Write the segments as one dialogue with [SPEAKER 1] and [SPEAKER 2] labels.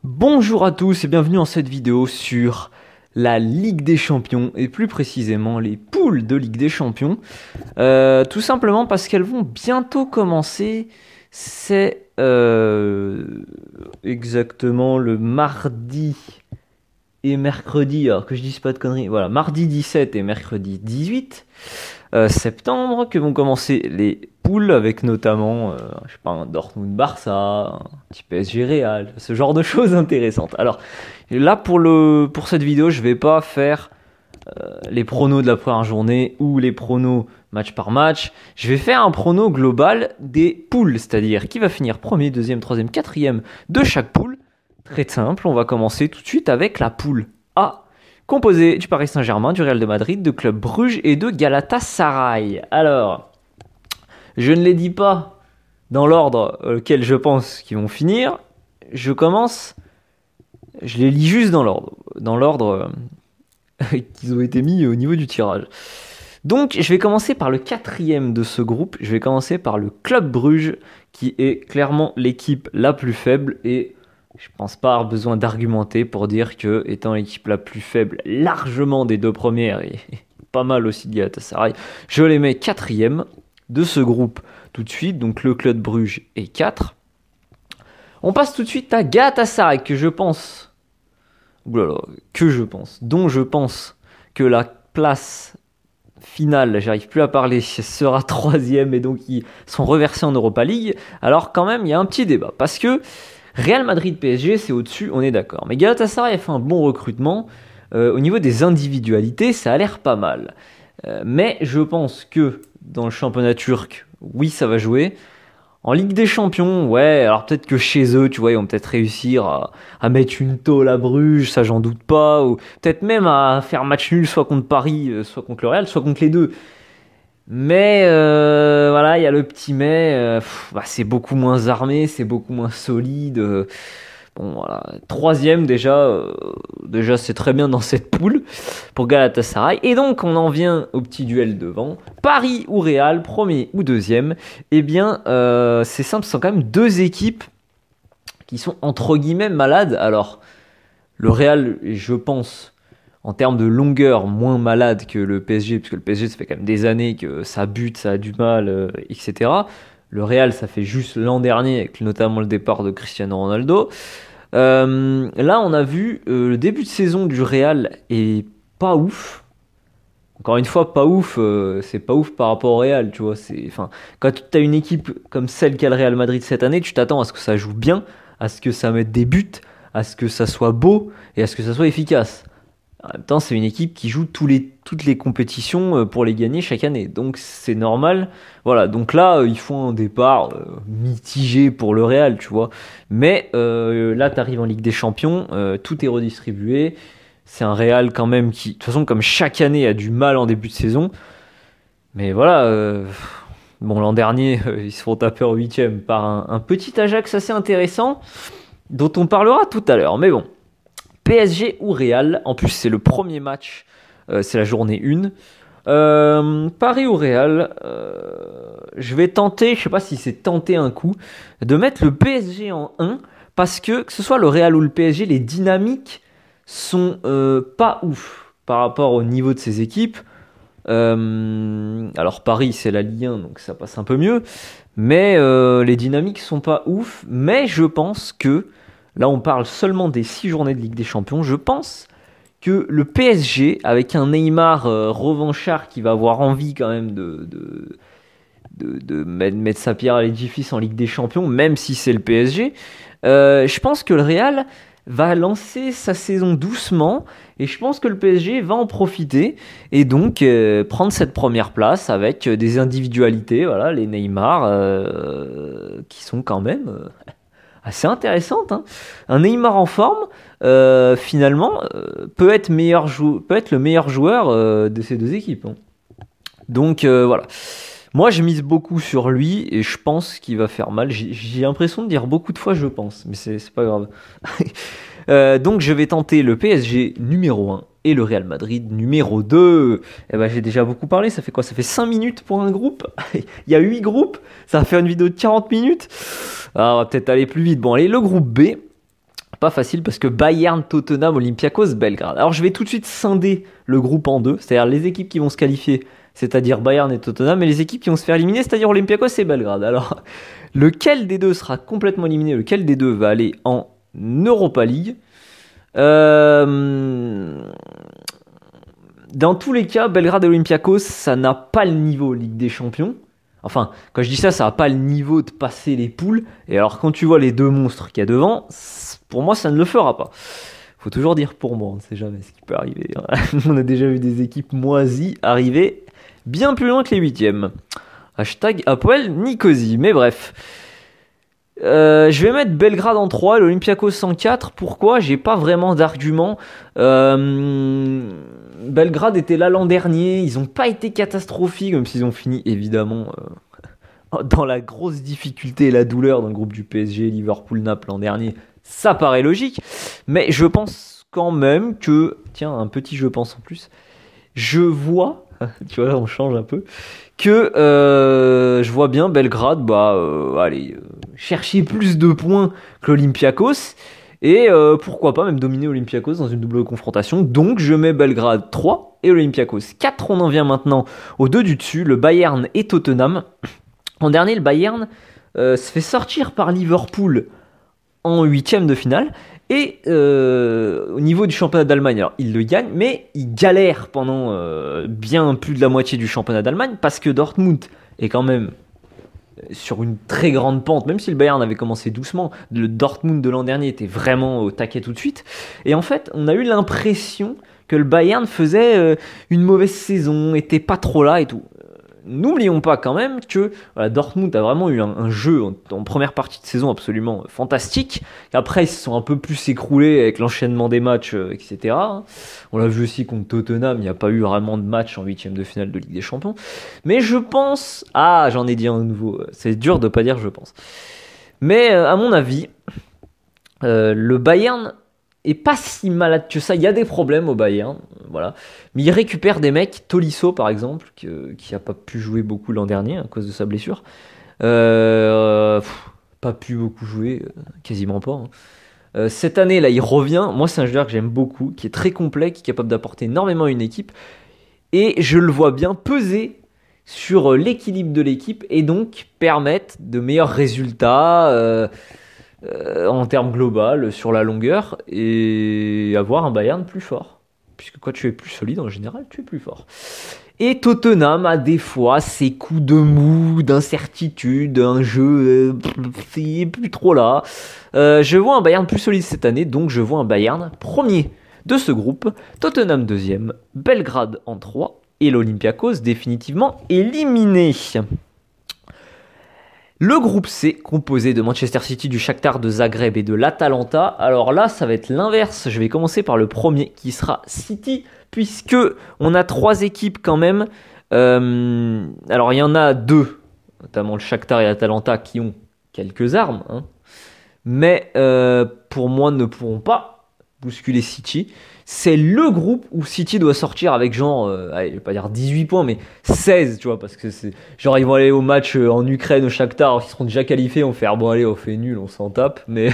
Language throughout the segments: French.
[SPEAKER 1] Bonjour à tous et bienvenue dans cette vidéo sur la Ligue des Champions et plus précisément les poules de Ligue des Champions. Tout simplement parce qu'elles vont bientôt commencer. C'est exactement le mardi et mercredi, alors que je dise pas de conneries, voilà, mardi 17 et mercredi 18 septembre que vont commencer les poules avec notamment, je sais pas, un Dortmund-Barça, un petit PSG-Real, ce genre de choses intéressantes. Alors là pour cette vidéo, je vais pas faire les pronos de la première journée ou les pronos match par match. Je vais faire un prono global des poules, c'est-à-dire qui va finir premier, deuxième, troisième, quatrième de chaque poule. Très simple, on va commencer tout de suite avec la poule A, composée du Paris Saint-Germain, du Real de Madrid, de Club Bruges et de Galatasaray. Alors, je ne les dis pas dans l'ordre auquel je pense qu'ils vont finir. Je les lis juste dans l'ordre qu'ils ont été mis au niveau du tirage. Donc, je vais commencer par le quatrième de ce groupe. Je vais commencer par le Club Bruges, qui est clairement l'équipe la plus faible et je pense pas avoir besoin d'argumenter pour dire que, étant l'équipe la plus faible largement des deux premières et pas mal aussi de Galatasaray, je les mets quatrième de ce groupe tout de suite. Donc le Club Bruges est 4. On passe tout de suite à Galatasaray dont je pense que la place finale, j'arrive plus à parler, sera troisième et donc ils sont reversés en Europa League. Alors quand même, il y a un petit débat parce que Real Madrid PSG, c'est au-dessus, on est d'accord. Mais Galatasaray a fait un bon recrutement. Au niveau des individualités, ça a l'air pas mal. Mais je pense que dans le championnat turc, oui, ça va jouer. En Ligue des Champions, ouais, alors peut-être que chez eux, tu vois, ils vont peut-être réussir à mettre une tôle à Bruges, ça j'en doute pas. Ou peut-être même à faire match nul, soit contre Paris, soit contre le Real, soit contre les deux. Mais voilà, il y a le petit mais, c'est beaucoup moins armé, c'est beaucoup moins solide. Bon voilà, troisième déjà c'est très bien dans cette poule pour Galatasaray. Et donc on en vient au petit duel devant, Paris ou Real, premier ou deuxième. Eh bien c'est simple, ce sont quand même deux équipes qui sont entre guillemets malades. Alors le Real, je pense, en termes de longueur, moins malade que le PSG, puisque le PSG, ça fait quand même des années que ça bute, ça a du mal, etc. Le Real, ça fait juste l'an dernier, avec notamment le départ de Cristiano Ronaldo. Là, on a vu le début de saison du Real est pas ouf. Encore une fois, pas ouf, c'est pas ouf par rapport au Real, tu vois. Quand tu as une équipe comme celle qu'a le Real Madrid cette année, tu t'attends à ce que ça joue bien, à ce que ça mette des buts, à ce que ça soit beau et à ce que ça soit efficace. En même temps, c'est une équipe qui joue toutes les compétitions pour les gagner chaque année. Donc c'est normal. Voilà, donc là, ils font un départ mitigé pour le Real, tu vois. Mais là, tu arrives en Ligue des Champions, tout est redistribué. C'est un Real quand même qui, de toute façon, comme chaque année, a du mal en début de saison. Mais voilà, bon, l'an dernier, ils se font taper en 8ème par un petit Ajax assez intéressant, dont on parlera tout à l'heure. Mais bon. PSG ou Real, en plus c'est le premier match, c'est la journée 1. Paris ou Real, je vais tenter, je sais pas si c'est tenter un coup, de mettre le PSG en 1, parce que ce soit le Real ou le PSG, les dynamiques sont pas ouf par rapport au niveau de ces équipes. Alors Paris c'est la Ligue 1, donc ça passe un peu mieux, mais les dynamiques sont pas ouf, mais je pense que là, on parle seulement des 6 journées de Ligue des Champions. Je pense que le PSG, avec un Neymar revanchard qui va avoir envie quand même de mettre sa pierre à l'édifice en Ligue des Champions, même si c'est le PSG, je pense que le Real va lancer sa saison doucement et je pense que le PSG va en profiter et donc prendre cette première place avec des individualités, voilà, les Neymar qui sont quand même assez intéressante, hein. Un Neymar en forme, finalement, peut être le meilleur joueur de ces deux équipes, hein. Donc voilà. Moi, je mise beaucoup sur lui et je pense qu'il va faire mal. J'ai l'impression de dire beaucoup de fois je pense, mais c'est pas grave. Donc je vais tenter le PSG numéro 1 et le Real Madrid numéro 2. Eh ben, j'ai déjà beaucoup parlé, ça fait quoi? Ça fait 5 minutes pour un groupe. Il y a 8 groupes, ça va faire une vidéo de 40 minutes. Ah, on va peut-être aller plus vite. Bon, allez, le groupe B. Pas facile parce que Bayern, Tottenham, Olympiakos, Belgrade. Alors je vais tout de suite scinder le groupe en deux, c'est-à-dire les équipes qui vont se qualifier, c'est-à-dire Bayern et Tottenham, et les équipes qui vont se faire éliminer, c'est-à-dire Olympiakos et Belgrade. Alors, lequel des deux sera complètement éliminé, lequel des deux va aller en Europa League? Dans tous les cas, Belgrade et Olympiakos, ça n'a pas le niveau Ligue des Champions. Enfin, quand je dis ça, ça n'a pas le niveau de passer les poules. Et alors, quand tu vois les deux monstres qu'il y a devant, pour moi, ça ne le fera pas. Faut toujours dire pour moi, on ne sait jamais ce qui peut arriver. On a déjà vu des équipes moisies arriver bien plus loin que les huitièmes. Hashtag Apoel Nicosie. Mais bref. Je vais mettre Belgrade en 3 et l'Olympiakos en 4. Pourquoi? J'ai pas vraiment d'argument. Belgrade était là l'an dernier. Ils n'ont pas été catastrophiques, même s'ils ont fini évidemment dans la grosse difficulté et la douleur dans le groupe du PSG, Liverpool, Naples l'an dernier. Ça paraît logique. Mais je pense quand même que... Tiens, un petit je pense en plus. Je vois... Tu vois, on change un peu. Que je vois bien Belgrade, chercher plus de points que l'Olympiakos. Et pourquoi pas même dominer Olympiakos dans une double confrontation. Donc je mets Belgrade 3 et Olympiakos 4. On en vient maintenant aux deux du dessus, le Bayern et Tottenham. En dernier, le Bayern se fait sortir par Liverpool en huitième de finale. Et au niveau du championnat d'Allemagne, alors il le gagne, mais il galère pendant bien plus de la moitié du championnat d'Allemagne parce que Dortmund est quand même sur une très grande pente, même si le Bayern avait commencé doucement. Le Dortmund de l'an dernier était vraiment au taquet tout de suite. Et en fait, on a eu l'impression que le Bayern faisait une mauvaise saison, était pas trop là et tout. N'oublions pas quand même que Dortmund a vraiment eu un jeu en première partie de saison absolument fantastique. Après, ils se sont un peu plus écroulés avec l'enchaînement des matchs, etc. On l'a vu aussi contre Tottenham, il n'y a pas eu vraiment de match en huitième de finale de Ligue des Champions. Mais je pense... Ah, j'en ai dit un nouveau. C'est dur de pas dire je pense. Mais à mon avis, le Bayern est pas si malade que ça. Il y a des problèmes au Bayern, voilà. Mais il récupère des mecs, Tolisso par exemple, qui a pas pu jouer beaucoup l'an dernier à cause de sa blessure. Pas pu beaucoup jouer, quasiment pas. Cette année là, il revient. Moi, c'est un joueur que j'aime beaucoup, qui est très complet, qui est capable d'apporter énormément à une équipe. Et je le vois bien peser sur l'équilibre de l'équipe et donc permettre de meilleurs résultats. En termes global sur la longueur et avoir un Bayern plus fort, puisque quand tu es plus solide en général tu es plus fort. Et Tottenham a des fois ses coups de mou, d'incertitude, un jeu c'est plus trop là. Je vois un Bayern plus solide cette année, donc je vois un Bayern premier de ce groupe, Tottenham deuxième, Belgrade en 3 et l'Olympiakos définitivement éliminé. Le groupe C, composé de Manchester City, du Shakhtar, de Zagreb et de l'Atalanta. Alors là, ça va être l'inverse. Je vais commencer par le premier, qui sera City, puisque on a trois équipes quand même. Alors il y en a deux, notamment le Shakhtar et l'Atalanta, qui ont quelques armes, hein, mais pour moi ne pourront pas bousculer City. C'est le groupe où City doit sortir avec genre, allez, je vais pas dire 18 points, mais 16, tu vois, parce que c'est genre ils vont aller au match en Ukraine au Shakhtar, alors qu'ils seront déjà qualifiés, on fait bon allez, on fait nul, on s'en tape, mais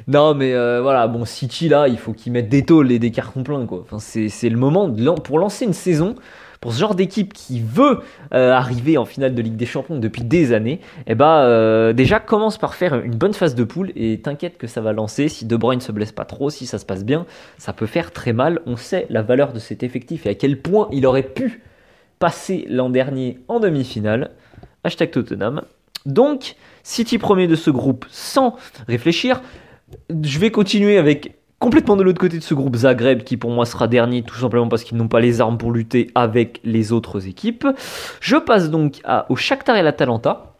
[SPEAKER 1] non, mais voilà, bon City là, il faut qu'ils mettent des tôles et des cartons pleins quoi. Enfin c'est le moment pour lancer une saison. Pour ce genre d'équipe qui veut arriver en finale de Ligue des Champions depuis des années, déjà commence par faire une bonne phase de poule et t'inquiète que ça va lancer. Si De Bruyne se blesse pas trop, si ça se passe bien, ça peut faire très mal. On sait la valeur de cet effectif et à quel point il aurait pu passer l'an dernier en demi-finale. Hashtag Tottenham. Donc, City premier de ce groupe sans réfléchir. Je vais continuer avec... Complètement de l'autre côté de ce groupe, Zagreb, qui pour moi sera dernier, tout simplement parce qu'ils n'ont pas les armes pour lutter avec les autres équipes. Je passe donc au Shakhtar et l'Atalanta.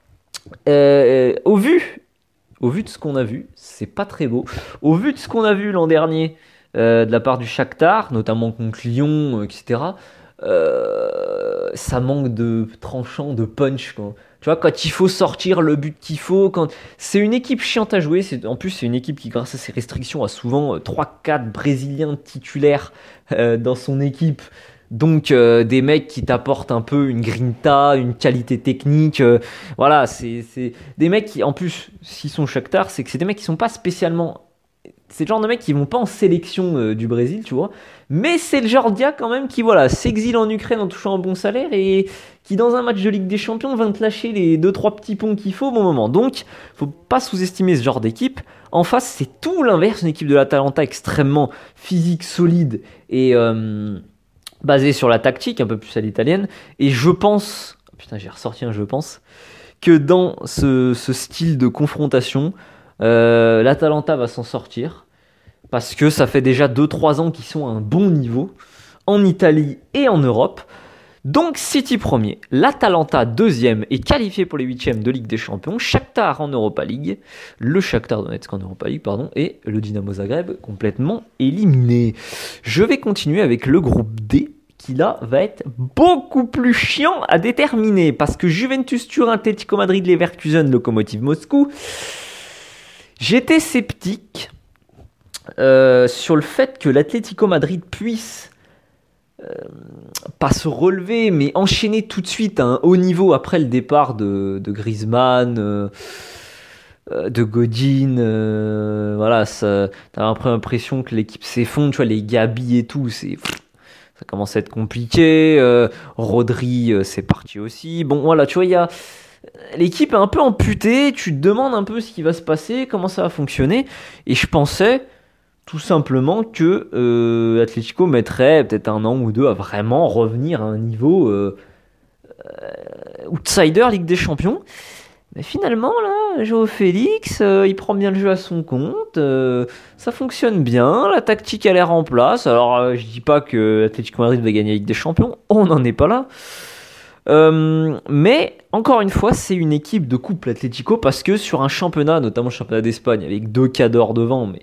[SPEAKER 1] Au vu de ce qu'on a vu, c'est pas très beau. Au vu de ce qu'on a vu l'an dernier de la part du Shakhtar, notamment contre Lyon, etc., ça manque de tranchant, de punch, quoi. Tu vois, quand il faut sortir le but qu'il faut, c'est une équipe chiante à jouer. En plus, c'est une équipe qui, grâce à ses restrictions, a souvent 3-4 Brésiliens titulaires dans son équipe. Donc, des mecs qui t'apportent un peu une grinta, une qualité technique. Voilà, c'est des mecs qui, en plus, s'ils sont Shakhtar, c'est que c'est des mecs qui sont pas spécialement c'est le genre de mecs qui vont pas en sélection du Brésil, tu vois. Mais c'est le genre de gars quand même qui voilà, s'exile en Ukraine en touchant un bon salaire et qui dans un match de Ligue des Champions va te lâcher les 2-3 petits ponts qu'il faut au bon moment. Donc, faut pas sous-estimer ce genre d'équipe. En face, c'est tout l'inverse, une équipe de l'Atalanta extrêmement physique, solide et basée sur la tactique, un peu plus à l'italienne. Et je pense, putain j'ai ressorti un je pense, que dans ce style de confrontation, l'Atalanta va s'en sortir. Parce que ça fait déjà 2-3 ans qu'ils sont à un bon niveau, en Italie et en Europe. Donc City premier, l'Atalanta deuxième est qualifié pour les huitièmes de Ligue des Champions, Shakhtar en Europa League, le Shakhtar Donetsk en Europa League, pardon, et le Dynamo Zagreb complètement éliminé. Je vais continuer avec le groupe D, qui là va être beaucoup plus chiant à déterminer, parce que Juventus Turin, Atlético Madrid, Leverkusen, Lokomotiv Moscou, j'étais sceptique sur le fait que l'Atlético Madrid puisse pas se relever, mais enchaîner tout de suite à un haut niveau après le départ de Griezmann, de Godin. Voilà, t'as l'impression que l'équipe s'effondre, tu vois, les Gabi et tout, ça commence à être compliqué. Rodri, c'est parti aussi. Bon, voilà, tu vois, l'équipe est un peu amputée, tu te demandes un peu ce qui va se passer, comment ça va fonctionner, et je pensais tout simplement que Atlético mettrait peut-être 1 an ou 2 à vraiment revenir à un niveau outsider Ligue des Champions. Mais finalement, là, João Félix, il prend bien le jeu à son compte, ça fonctionne bien, la tactique a l'air en place. Alors, je dis pas que Atlético Madrid va gagner la Ligue des Champions, on n'en est pas là. Mais encore une fois, c'est une équipe de couple Atlético parce que sur un championnat, notamment le championnat d'Espagne, avec 2 cadors devant, mais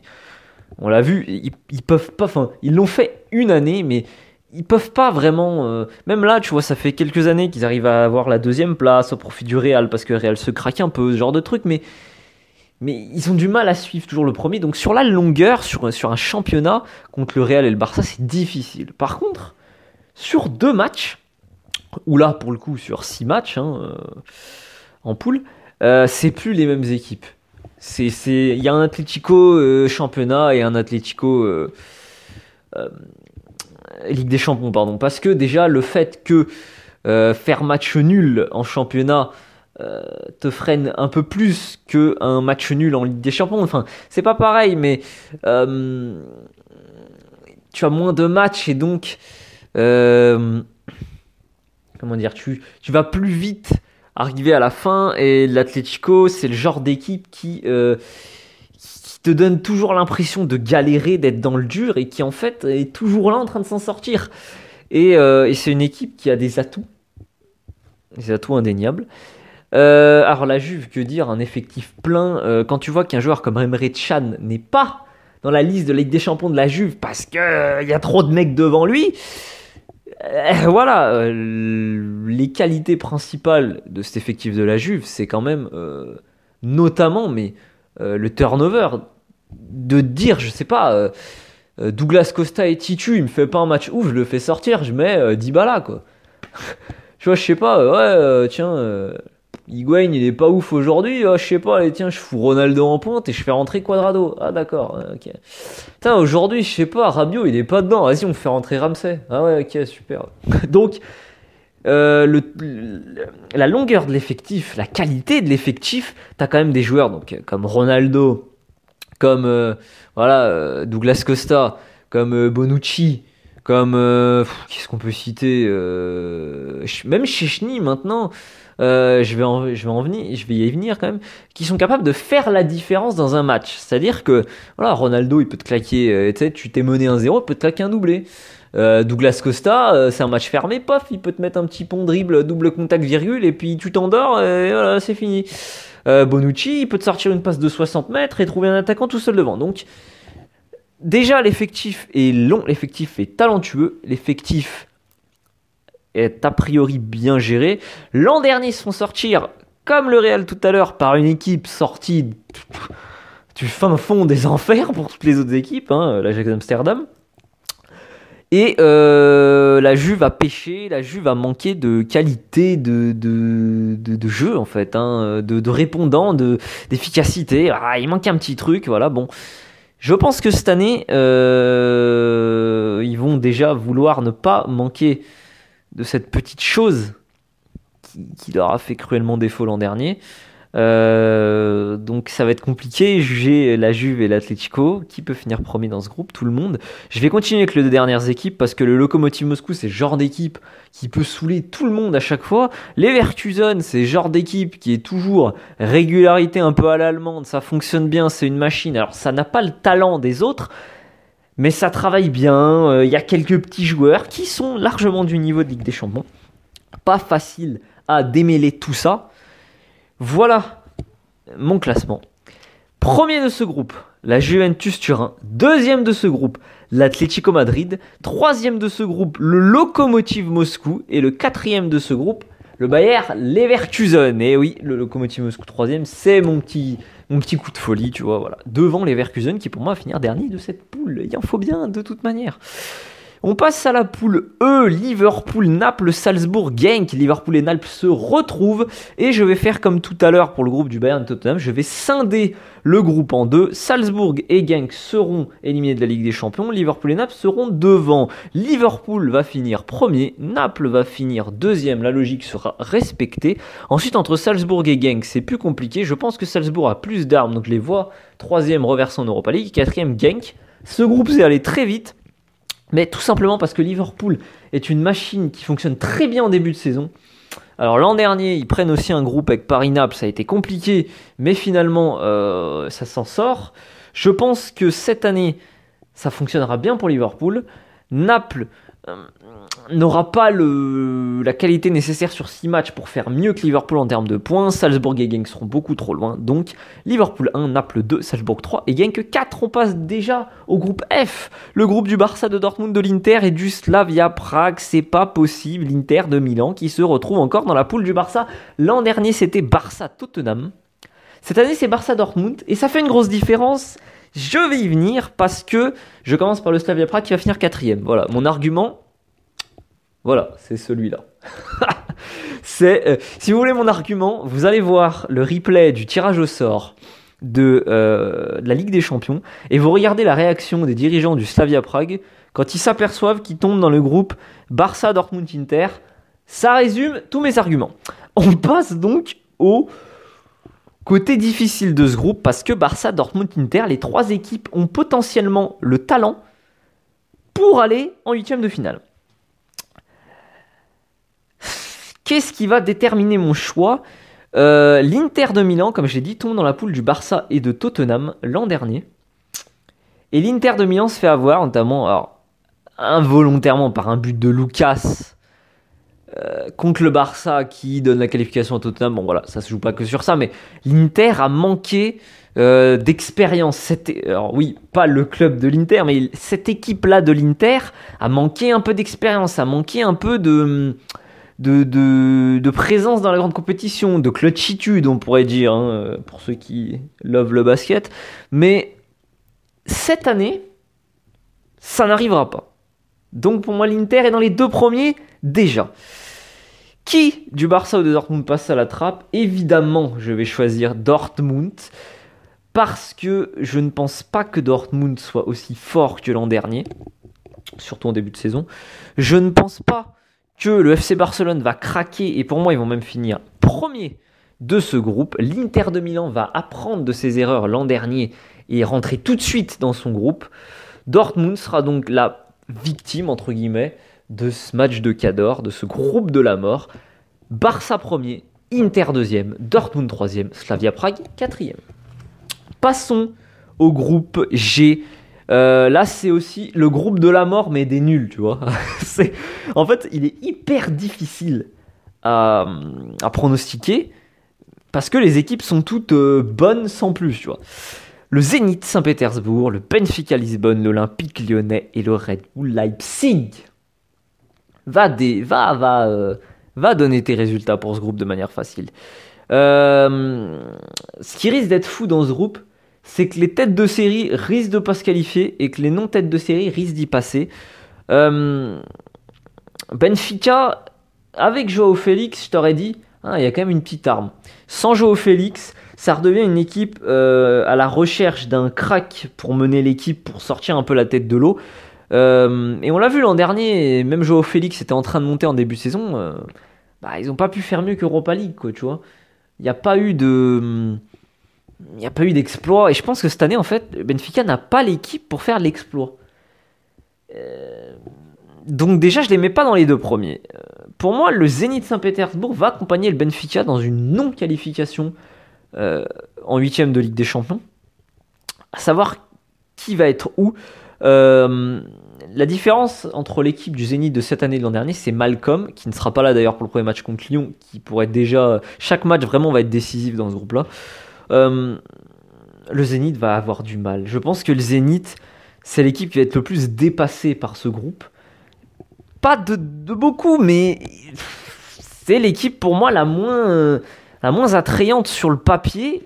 [SPEAKER 1] on l'a vu, ils peuvent pas. Enfin, ils l'ont fait une année, mais ils peuvent pas vraiment. Même là, tu vois, ça fait quelques années qu'ils arrivent à avoir la 2e place au profit du Real parce que le Real se craque un peu, ce genre de truc, mais ils ont du mal à suivre toujours le premier. Donc sur la longueur, sur un championnat contre le Real et le Barça, c'est difficile. Par contre, sur 2 matchs, ou là pour le coup sur 6 matchs en poule, c'est plus les mêmes équipes. Il y a un Atlético championnat et un Atlético Ligue des Champions, pardon. Parce que déjà, le fait que faire match nul en championnat te freine un peu plus qu'un match nul en Ligue des Champions. Enfin, c'est pas pareil, mais tu as moins de matchs et donc comment dire, tu vas plus vite arriver à la fin, et l'Atlético, c'est le genre d'équipe qui te donne toujours l'impression de galérer, d'être dans le dur, et qui en fait est toujours là en train de s'en sortir. Et c'est une équipe qui a des atouts indéniables. Alors la Juve, que dire, un effectif plein. Quand tu vois qu'un joueur comme Emre Can n'est pas dans la liste de la Ligue des Champions de la Juve parce qu'il y a trop de mecs devant lui, voilà, les qualités principales de cet effectif de la Juve, c'est quand même notamment le turnover. De dire, je sais pas, Douglas Costa est titu, il me fait pas un match ouf, je le fais sortir, je mets Dybala, quoi. Tu vois, je sais pas, tiens, Higuaín il est pas ouf aujourd'hui, je sais pas, allez, tiens, je fous Ronaldo en pointe et je fais rentrer Cuadrado. Ah d'accord, ok. Putain, aujourd'hui, je sais pas, Rabiot il est pas dedans, vas-y, on fait rentrer Ramsey. Ah ouais, ok, super. Donc, la longueur de l'effectif, la qualité de l'effectif, t'as quand même des joueurs donc, comme Ronaldo, comme Douglas Costa, comme Bonucci, comme qu'est-ce qu'on peut citer, même Chechny maintenant, je vais y venir quand même, qui sont capables de faire la différence dans un match. C'est-à-dire que voilà, Ronaldo il peut te claquer, tu t'es mené 1-0, il peut te claquer un doublé. Douglas Costa, c'est un match fermé, pof, il peut te mettre un petit pont dribble, double contact virgule, et puis tu t'endors, et voilà, c'est fini. Bonucci, il peut te sortir une passe de 60 mètres et trouver un attaquant tout seul devant. Donc, déjà, l'effectif est long, l'effectif est talentueux, l'effectif est a priori bien géré. L'an dernier, ils se font sortir, comme le Real tout à l'heure, par une équipe sortie du fin fond des enfers pour toutes les autres équipes, l'Ajax d'Amsterdam. Et la Juve a pêché, la Juve a manqué de qualité de jeu en fait, de répondant, d'efficacité. Il manquait un petit truc, voilà, bon. Je pense que cette année, ils vont déjà vouloir ne pas manquer de cette petite chose qui leur a fait cruellement défaut l'an dernier. Donc ça va être compliqué. J'ai la Juve et l'Atlético. Qui peut finir premier dans ce groupe? Tout le monde. Je vais continuer avec les deux dernières équipes parce que le Lokomotiv Moscou, c'est le genre d'équipe qui peut saouler tout le monde à chaque fois. Leverkusen, c'est le genre d'équipe qui est toujours régularité un peu à l'allemande. Ça fonctionne bien, c'est une machine. Alors ça n'a pas le talent des autres, mais ça travaille bien. Il y a quelques petits joueurs qui sont largement du niveau de Ligue des Champions. Pas facile à démêler tout ça. Voilà mon classement. Premier de ce groupe, la Juventus Turin. Deuxième de ce groupe, l'Atlético Madrid. Troisième de ce groupe, le Lokomotiv Moscou. Et le quatrième de ce groupe, le Bayer Leverkusen. Et oui, le Lokomotiv Moscou troisième, c'est mon petit coup de folie, tu vois. Voilà. Devant Leverkusen qui pour moi va finir dernier de cette poule. Il en faut bien de toute manière. On passe à la poule E, Liverpool, Naples, Salzbourg, Genk. Liverpool et Naples se retrouvent. Et je vais faire comme tout à l'heure pour le groupe du Bayern Tottenham. Je vais scinder le groupe en deux. Salzbourg et Genk seront éliminés de la Ligue des Champions. Liverpool et Naples seront devant. Liverpool va finir premier. Naples va finir deuxième. La logique sera respectée. Ensuite, entre Salzbourg et Genk, c'est plus compliqué. Je pense que Salzbourg a plus d'armes. Donc je les vois troisième reversant en Europa League. Quatrième, Genk. Ce groupe s'est allé très vite. Mais tout simplement parce que Liverpool est une machine qui fonctionne très bien en début de saison. Alors l'an dernier, ils prennent aussi un groupe avec Paris-Naples, ça a été compliqué, mais finalement, ça s'en sort. Je pense que cette année, ça fonctionnera bien pour Liverpool. Naples n'aura pas la qualité nécessaire sur 6 matchs pour faire mieux que Liverpool en termes de points. Salzbourg et Genk seront beaucoup trop loin. Donc Liverpool 1, Naples 2, Salzbourg 3 et Genk 4. On passe déjà au groupe F. Le groupe du Barça, de Dortmund, de l'Inter et du Slavia Prague. C'est pas possible. L'Inter de Milan qui se retrouve encore dans la poule du Barça. L'an dernier, c'était Barça-Tottenham. Cette année, c'est Barça-Dortmund. Et ça fait une grosse différence. Je vais y venir parce que je commence par le Slavia Prague qui va finir 4ème. Voilà, mon argument, voilà, c'est celui-là. Si vous voulez mon argument, vous allez voir le replay du tirage au sort de la Ligue des Champions et vous regardez la réaction des dirigeants du Slavia Prague quand ils s'aperçoivent qu'ils tombent dans le groupe Barça, Dortmund, Inter. Ça résume tous mes arguments. On passe donc au côté difficile de ce groupe parce que Barça, Dortmund, Inter, les trois équipes ont potentiellement le talent pour aller en huitième de finale. Qu'est-ce qui va déterminer mon choix? L'Inter de Milan, comme je l'ai dit, tombe dans la poule du Barça et de Tottenham l'an dernier. Et l'Inter de Milan se fait avoir, notamment alors, involontairement par un but de Lucas contre le Barça qui donne la qualification à Tottenham. Bon voilà, ça se joue pas que sur ça, mais l'Inter a manqué d'expérience. Alors oui, pas le club de l'Inter, mais cette équipe-là de l'Inter a manqué un peu d'expérience, a manqué un peu de présence dans la grande compétition, de clutchitude on pourrait dire, hein, pour ceux qui lovent le basket. Mais cette année, ça n'arrivera pas. Donc pour moi, l'Inter est dans les deux premiers déjà. Qui du Barça ou de Dortmund passe à la trappe? Évidemment, je vais choisir Dortmund parce que je ne pense pas que Dortmund soit aussi fort que l'an dernier, surtout en début de saison. Je ne pense pas que le FC Barcelone va craquer et pour moi, ils vont même finir premier de ce groupe. L'Inter de Milan va apprendre de ses erreurs l'an dernier et rentrer tout de suite dans son groupe. Dortmund sera donc la victime, entre guillemets, de ce match de Cador, de ce groupe de la mort. Barça premier, Inter deuxième, Dortmund troisième, Slavia Prague quatrième. Passons au groupe G. Là, c'est aussi le groupe de la mort, mais des nuls, tu vois. En fait, il est hyper difficile à pronostiquer parce que les équipes sont toutes bonnes sans plus, tu vois. Le Zénith Saint-Pétersbourg, le Benfica Lisbonne, l'Olympique Lyonnais et le Red Bull Leipzig va donner tes résultats pour ce groupe de manière facile. Ce qui risque d'être fou dans ce groupe, c'est que les têtes de série risquent de ne pas se qualifier et que les non-têtes de série risquent d'y passer. Benfica, avec Joao Félix, je t'aurais dit, hein, il y a quand même une petite arme. Sans Joao Félix, ça redevient une équipe à la recherche d'un crack pour mener l'équipe, pour sortir un peu la tête de l'eau. Et on l'a vu l'an dernier, même Joao Félix était en train de monter en début de saison. Ils n'ont pas pu faire mieux qu'Europa League, quoi, tu vois. Il n'y a pas eu d'exploit. Et je pense que cette année, en fait, Benfica n'a pas l'équipe pour faire l'exploit. Donc déjà, je ne les mets pas dans les deux premiers. Pour moi, le Zénith Saint-Pétersbourg va accompagner le Benfica dans une non-qualification en 8ème de Ligue des Champions. À savoir qui va être où. La différence entre l'équipe du Zénith de cette année et de l'an dernier, c'est Malcolm, qui ne sera pas là d'ailleurs pour le premier match contre Lyon, qui pourrait déjà... Chaque match vraiment va être décisif dans ce groupe-là. Le Zénith va avoir du mal. Je pense que le Zénith, c'est l'équipe qui va être le plus dépassée par ce groupe. Pas de beaucoup, mais c'est l'équipe pour moi la moins attrayante sur le papier.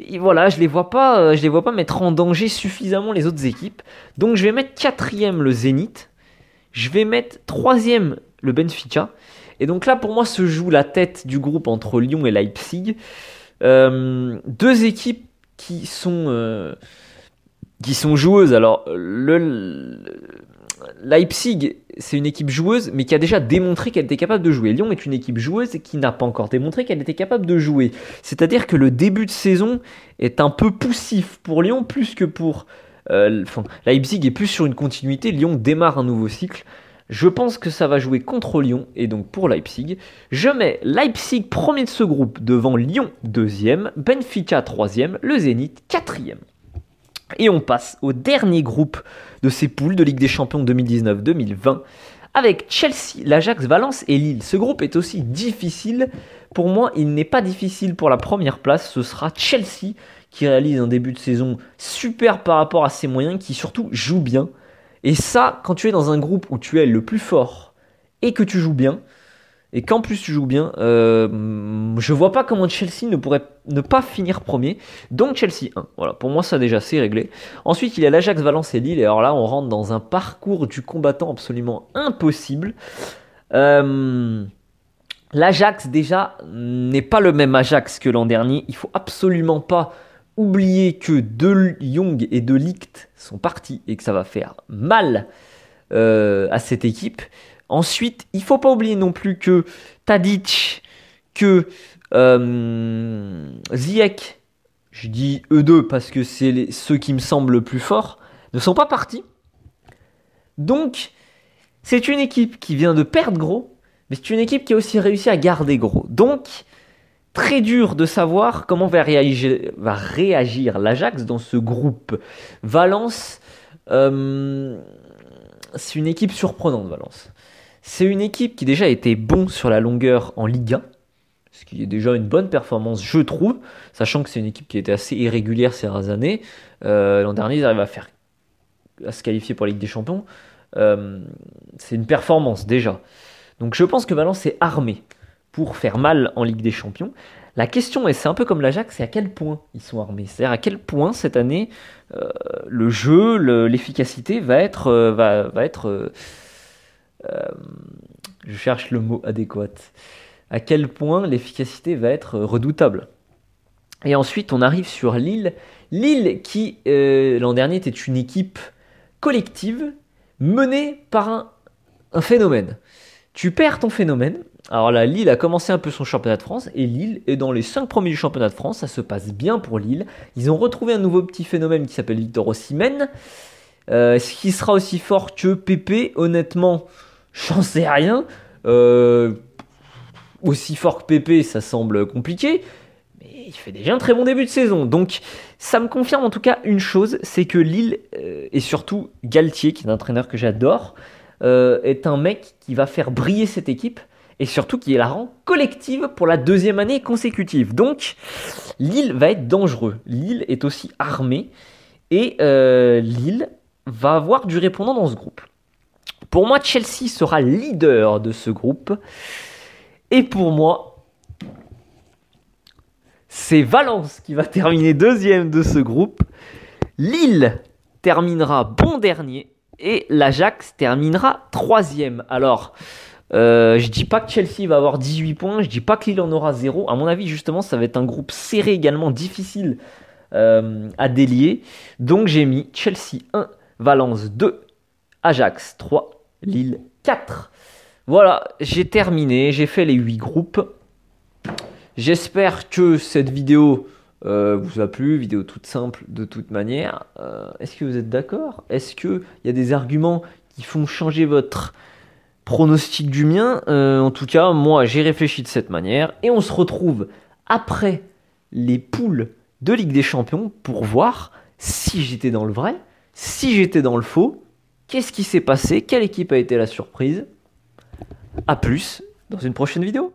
[SPEAKER 1] Et voilà, je les vois pas mettre en danger suffisamment les autres équipes. Donc je vais mettre 4ème le Zénith. Je vais mettre 3ème le Benfica. Et donc là, pour moi, se joue la tête du groupe entre Lyon et Leipzig. Deux équipes qui sont joueuses. Alors, Leipzig, c'est une équipe joueuse, mais qui a déjà démontré qu'elle était capable de jouer. Lyon est une équipe joueuse qui n'a pas encore démontré qu'elle était capable de jouer. C'est-à-dire que le début de saison est un peu poussif pour Lyon, plus que pour... Leipzig est plus sur une continuité. Lyon démarre un nouveau cycle. Je pense que ça va jouer contre Lyon, et donc pour Leipzig. Je mets Leipzig premier de ce groupe devant Lyon 2ème, Benfica 3ème, le Zénith 4ème. Et on passe au dernier groupe de ces poules de Ligue des Champions 2019-2020 avec Chelsea, l'Ajax, Valence et Lille. Ce groupe est aussi difficile. Pour moi, il n'est pas difficile pour la première place. Ce sera Chelsea qui réalise un début de saison super par rapport à ses moyens, qui surtout joue bien. Et ça, quand tu es dans un groupe où tu es le plus fort et que tu joues bien, et qu'en plus tu joues bien, je vois pas comment Chelsea ne pourrait ne pas finir premier. Donc Chelsea 1. Voilà, pour moi ça déjà c'est réglé. Ensuite il y a l'Ajax, Valence et Lille. Et alors là on rentre dans un parcours du combattant absolument impossible. L'Ajax déjà n'est pas le même Ajax que l'an dernier. Il faut absolument pas oublier que De Jong et De Ligt sont partis et que ça va faire mal à cette équipe. Ensuite, il ne faut pas oublier non plus que Tadic, que Ziyech, je dis eux deux parce que c'est ceux qui me semblent le plus forts, ne sont pas partis. Donc, c'est une équipe qui vient de perdre gros, mais c'est une équipe qui a aussi réussi à garder gros. Donc, très dur de savoir comment va réagir l'Ajax dans ce groupe. Valence, c'est une équipe surprenante, Valence. C'est une équipe qui déjà était bon sur la longueur en Ligue 1, ce qui est déjà une bonne performance, je trouve, sachant que c'est une équipe qui était assez irrégulière ces dernières années. L'an dernier, ils arrivent à se qualifier pour la Ligue des Champions. C'est une performance déjà. Donc je pense que Valence est armé pour faire mal en Ligue des Champions. La question est, c'est un peu comme l'Ajax, c'est à quel point ils sont armés. C'est-à-dire à quel point cette année, le jeu, l'efficacité va être... je cherche le mot adéquat. À quel point l'efficacité va être redoutable. Et ensuite, on arrive sur Lille. Lille qui, l'an dernier, était une équipe collective menée par un phénomène. Tu perds ton phénomène. Alors là, Lille a commencé un peu son championnat de France. Et Lille est dans les 5 premiers du championnat de France. Ça se passe bien pour Lille. Ils ont retrouvé un nouveau petit phénomène qui s'appelle Victor Osimhen. Ce qui sera aussi fort que Pépé, honnêtement... J'en sais rien. Aussi fort que Pépé, ça semble compliqué. Mais il fait déjà un très bon début de saison. Donc, ça me confirme en tout cas une chose, c'est que Lille, et surtout Galtier, qui est un entraîneur que j'adore, est un mec qui va faire briller cette équipe. Et surtout qui la rend collective pour la 2e année consécutive. Donc, Lille va être dangereux. Lille est aussi armé. Et Lille va avoir du répondant dans ce groupe. Pour moi, Chelsea sera leader de ce groupe. Et pour moi, c'est Valence qui va terminer 2e de ce groupe. Lille terminera bon dernier. Et l'Ajax terminera 3e. Alors, Je dis pas que Chelsea va avoir 18 points, je dis pas que Lille en aura 0. À mon avis, justement, ça va être un groupe serré également, difficile à délier. Donc j'ai mis Chelsea 1, Valence 2, Ajax 3, Lille 4. Voilà, j'ai terminé, j'ai fait les 8 groupes. J'espère que cette vidéo vous a plu, vidéo toute simple de toute manière. Est-ce que vous êtes d'accord? Est-ce qu'il y a des arguments qui font changer votre pronostic du mien? En tout cas, moi j'ai réfléchi de cette manière. Et on se retrouve après les poules de Ligue des Champions pour voir si j'étais dans le vrai, si j'étais dans le faux, qu'est-ce qui s'est passé, quelle équipe a été la surprise. A plus dans une prochaine vidéo.